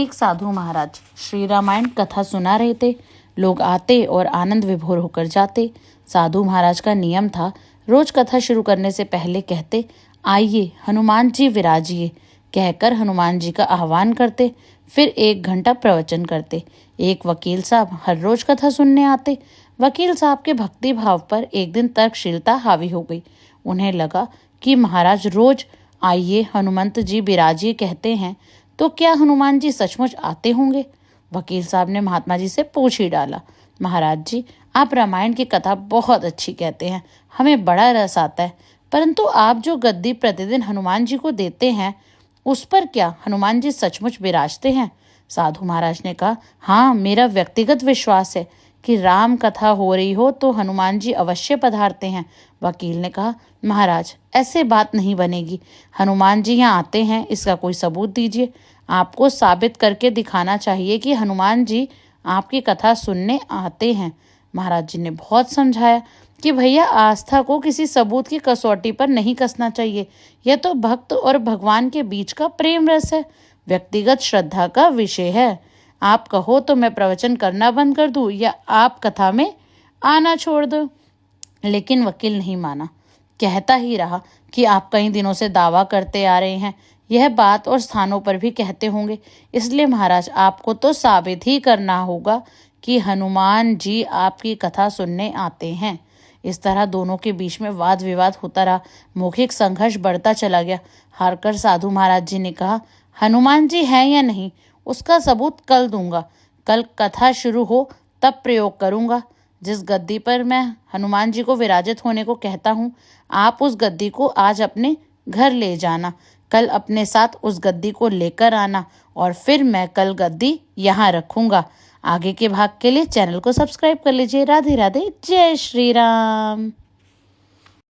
एक साधु महाराज श्री रामायण कथा सुना रहे थे। लोग आते और आनंद विभोर होकर जाते। साधु महाराज का नियम था, रोज कथा शुरू करने से पहले कहते, आइए हनुमान जी विराजिए। कहकर हनुमान जी का आह्वान करते, फिर 1 घंटा प्रवचन करते। एक वकील साहब हर रोज कथा सुनने आते। वकील साहब के भक्ति भाव पर एक दिन तर्कशीलता हावी हो गई। उन्हें लगा कि महाराज रोज आइए हनुमंत जी विराजिए कहते हैं, तो क्या हनुमान जी सचमुच आते होंगे? वकील साहब ने महात्मा जी से पूछ ही डाला, महाराज जी, आप रामायण की कथा बहुत अच्छी कहते हैं, हमें बड़ा रस आता है, परंतु आप जो गद्दी प्रतिदिन हनुमान जी को देते हैं, उस पर क्या हनुमान जी सचमुच विराजते हैं? साधु महाराज ने कहा, हाँ, मेरा व्यक्तिगत विश्वास है कि राम कथा हो रही हो तो हनुमान जी अवश्य पधारते हैं। वकील ने कहा, महाराज, ऐसे बात नहीं बनेगी। हनुमान जी यहाँ आते हैं, इसका कोई सबूत दीजिए। आपको साबित करके दिखाना चाहिए कि हनुमान जी आपकी कथा सुनने आते हैं। महाराज जी ने बहुत समझाया कि भैया, आस्था को किसी सबूत की कसौटी पर नहीं कसना चाहिए। यह तो भक्त और भगवान के बीच का प्रेम रस है, व्यक्तिगत श्रद्धा का विषय है। आप कहो तो मैं प्रवचन करना बंद कर दूं या आप कथा में आना छोड़ दो। लेकिन वकील नहीं माना, कहता ही रहा कि आप कई दिनों से दावा करते आ रहे हैं, यह बात और स्थानों पर भी कहते होंगे, इसलिए महाराज आपको तो साबित ही करना होगा कि हनुमान जी आपकी कथा सुनने आते हैं। इस तरह दोनों के बीच में वाद विवाद होता रहा। मौखिक संघर्ष बढ़ता चला गया। हारकर साधु महाराज जी ने कहा, हनुमान जी हैं या नहीं, उसका सबूत कल दूंगा। कल कथा शुरू हो तब प्रयोग करूंगा। जिस गद्दी पर मैं हनुमान जी को विराजित होने को कहता हूँ, आप उस गद्दी को आज अपने घर ले जाना। कल अपने साथ उस गद्दी को लेकर आना और फिर मैं कल गद्दी यहाँ रखूंगा। आगे के भाग के लिए चैनल को सब्सक्राइब कर लीजिए। राधे राधे, जय श्री राम।